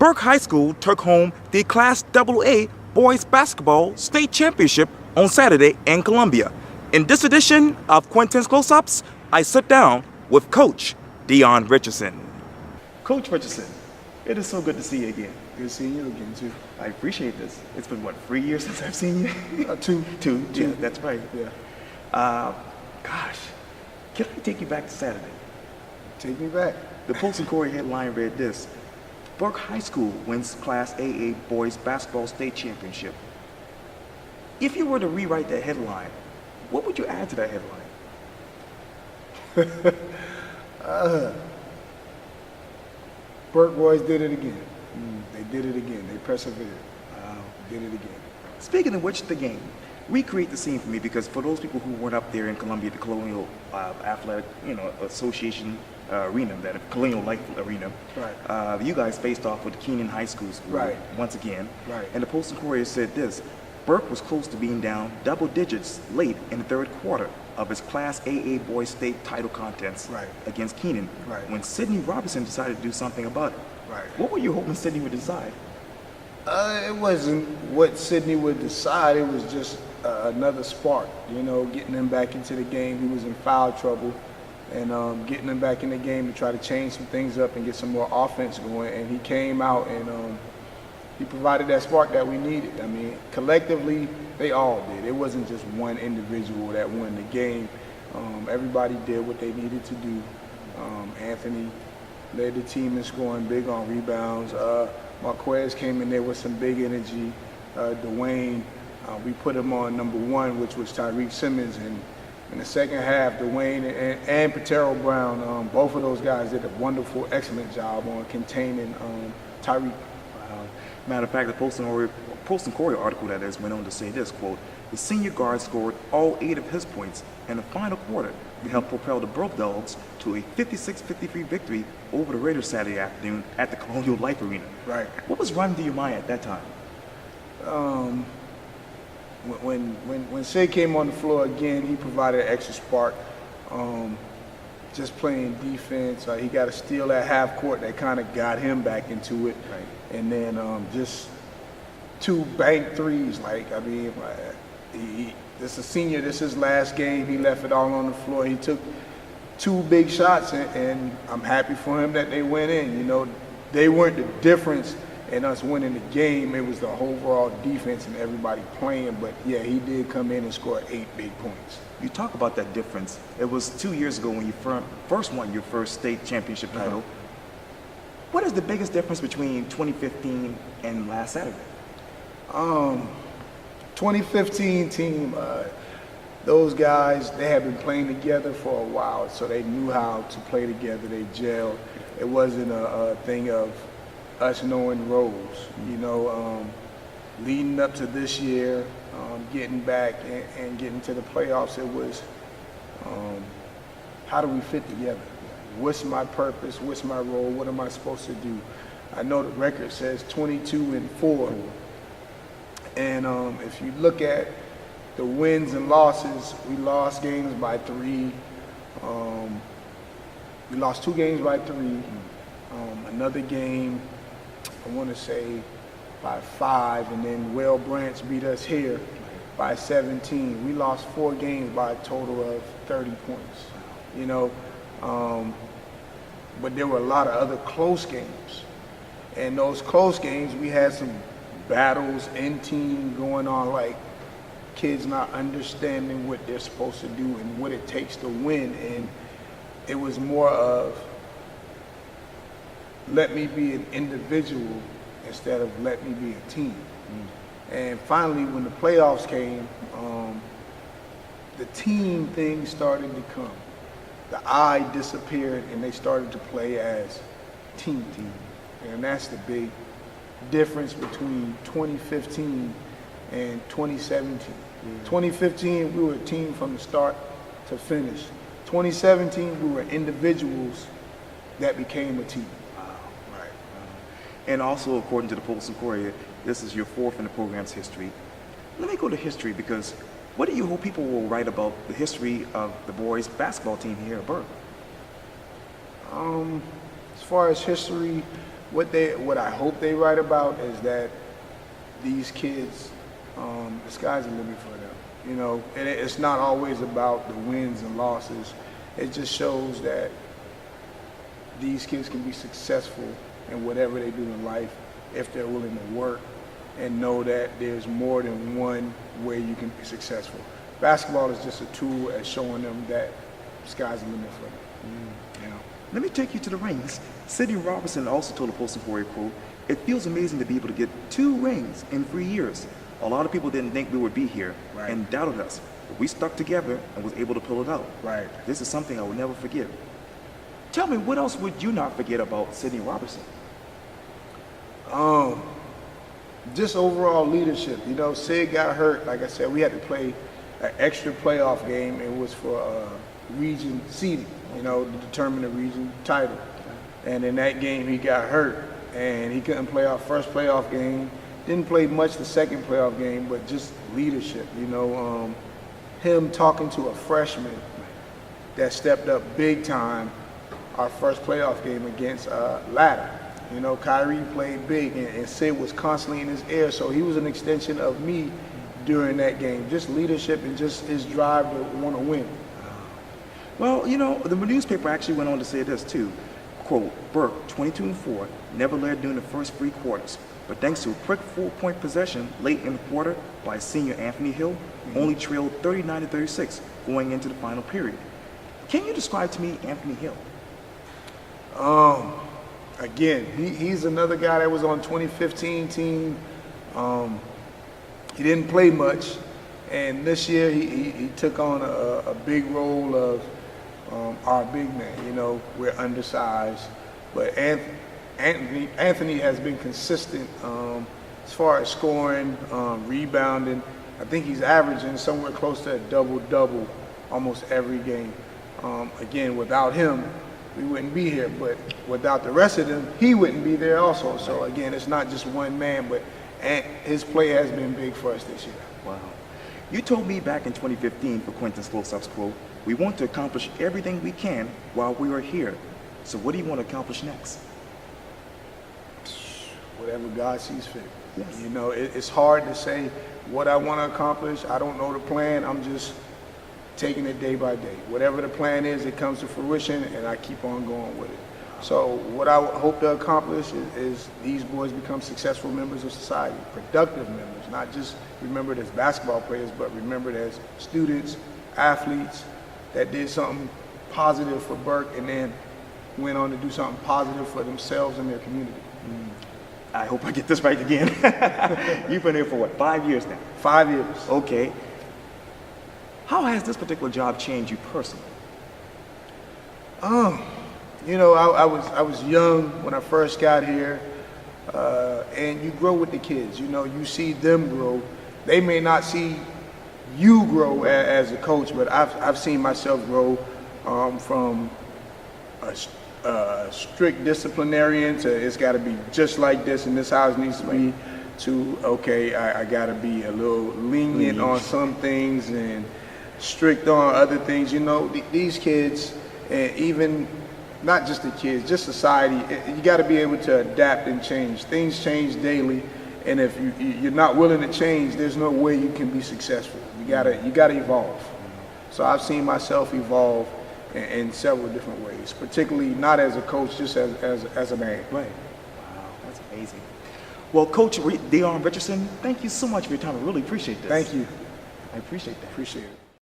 Burke High School took home the Class AA Boys Basketball State Championship on Saturday in Columbia. In this edition of Quintin's Close-Ups, I sit down with Coach Deon Richardson. Coach Richardson, it is so good to see you again. Good seeing you again, too. I appreciate this. It's been, 3 years since I've seen you? Two. Yeah, that's right. Yeah. Gosh, can I take you back to Saturday? Take me back. The Post and Corey headline read this: Burke High School wins Class AA Boys Basketball State Championship. If you were to rewrite that headline, what would you add to that headline? Burke boys did it again. They did it again. They persevered. Did it again. Speaking of which, the game. Recreate the scene for me, because for those people who weren't up there in Columbia, the Colonial Athletic, Association arena, that Colonial Life Arena. Right. You guys faced off with the Quintin High School Right. once again. Right. And the Post and Courier said this: Burke was close to being down double digits late in the third quarter of his Class AA Boys State title contest Right. against Quintin, Right. when Sidney Roberson decided to do something about it. Right. What were you hoping Sidney would decide? It wasn't what Sidney would decide. It was just another spark, getting him back into the game. He was in foul trouble, and getting him back in the game to try to change some things up and get some more offense going. And he came out and he provided that spark that we needed. I mean, collectively, they all did. It wasn't just one individual that won the game. Everybody did what they needed to do. Anthony led the team in scoring, big on rebounds. Marquez came in there with some big energy. Dwayne, we put him on number one, which was Tyreke Simmons. And in the second half, Dwayne and Patero Brown, both of those guys did a wonderful, excellent job on containing Tyreke. Matter of fact, the Post and Courier article that is went on to say this, quote: the senior guard scored all 8 of his points in the final quarter to help propel the Burke Dogs to a 56-53 victory over the Raiders Saturday afternoon at the Colonial Life Arena. Right. What was running through your mind at that time? When Shay came on the floor again, he provided an extra spark. Just playing defense, he got a steal at half court that kind of got him back into it. Right. And then just 2 bank threes. This is a senior. This is his last game. He left it all on the floor. He took 2 big shots, and I'm happy for him that they went in. They weren't the difference in us winning the game. It was the overall defense and everybody playing. But yeah, he did come in and score 8 big points. You talk about that difference. It was 2 years ago when you first won your first state championship title. What is the biggest difference between 2015 and last Saturday? 2015 team, those guys, they had been playing together for a while, so they knew how to play together. They gelled. It wasn't a thing of us knowing roles. Leading up to this year, getting back and getting to the playoffs, it was how do we fit together? What's my purpose? What's my role? What am I supposed to do? I know the record says 22-4. And if you look at the wins and losses, we lost games by 3. We lost 2 games by 3. Another game, I want to say, by 5. And then Will Branch beat us here by 17. We lost 4 games by a total of 30 points. But there were a lot of other close games. And those close games, we had some battles in team going on, like kids not understanding what they're supposed to do and what it takes to win. And it was more of, let me be an individual instead of let me be a team. And finally, when the playoffs came, the team thing started to come. The I disappeared and they started to play as team. And that's the big difference between 2015 and 2017. 2015, we were a team from the start to finish. 2017, we were individuals that became a team. Right. And also, according to the Post and Courier, this is your 4th in the program's history. Let me go to history, because what do you hope people will write about the history of the boys basketball team here at Burke? As far as history, what I hope they write about is that these kids, the sky's the limit for them. You know, and it's not always about the wins and losses. It just shows that these kids can be successful in whatever they do in life if they're willing to work and know that there's more than one way you can be successful. Basketball is just a tool at showing them that sky's the limit for them. You know? Let me take you to the rings. Sidney Roberson also told the Postal Warrior crew, "It feels amazing to be able to get 2 rings in 3 years. A lot of people didn't think we would be here and doubted us, but we stuck together and was able to pull it out. Right. This is something I will never forget." Tell me, what else would you not forget about Sidney Roberson? Just overall leadership. You know, Sid got hurt. Like I said, we had to play an extra playoff game. It was for region seeding, you know, to determine the region title. And in that game, he got hurt, and he couldn't play our first playoff game. Didn't play much the second playoff game, but just leadership. You know, him talking to a freshman that stepped up big time our first playoff game against Ladder. You know, Kyrie played big, and Sid was constantly in his ear, so he was an extension of me during that game. Just leadership and just his drive to want to win. Well, you know, the newspaper actually went on to say this too. Quote, "Burke, 22-4, never led during the first 3 quarters, but thanks to a quick 4-point possession late in the quarter by senior Anthony Hill, only trailed 39-36 going into the final period." Can you describe to me Anthony Hill? Again, he's another guy that was on 2015 team. He didn't play much, and this year he took on a big role of our big man. You know, we're undersized, but Anthony has been consistent as far as scoring, rebounding. I think he's averaging somewhere close to a double-double almost every game. Again, without him, we wouldn't be here, but without the rest of them, he wouldn't be there also. So again, it's not just one man, but his play has been big for us this year. Wow. You told me back in 2015 for Quintin's close-ups quote, "We want to accomplish everything we can while we are here." So what do you want to accomplish next? Whatever God sees fit. Yes. You know, it's hard to say what I want to accomplish. I don't know the plan. I'm just taking it day by day. Whatever the plan is, it comes to fruition, and I keep on going with it. So what I hope to accomplish is these boys become successful members of society, productive members, not just remembered as basketball players, but remembered as students, athletes that did something positive for Burke and then went on to do something positive for themselves and their community. I hope I get this right again. You've been here for what, 5 years now? 5 years. Okay. How has this particular job changed you personally? You know, I was young when I first got here, and you grow with the kids. You know, you see them grow. They may not see you grow as a coach, but I've seen myself grow from a strict disciplinarian to it's got to be just like this and this how it needs to be, to okay, I got to be a little lenient on some things and strict on other things. You know, these kids, and even not just the kids, just society, you got to be able to adapt and change. Things change daily, and if you're not willing to change, there's no way you can be successful. You gotta evolve. So I've seen myself evolve in several different ways, particularly not as a coach, just as a man. Right. Wow, that's amazing. Well, Coach Deon Richardson, thank you so much for your time. I really appreciate this. Thank you. I appreciate that. Appreciate it.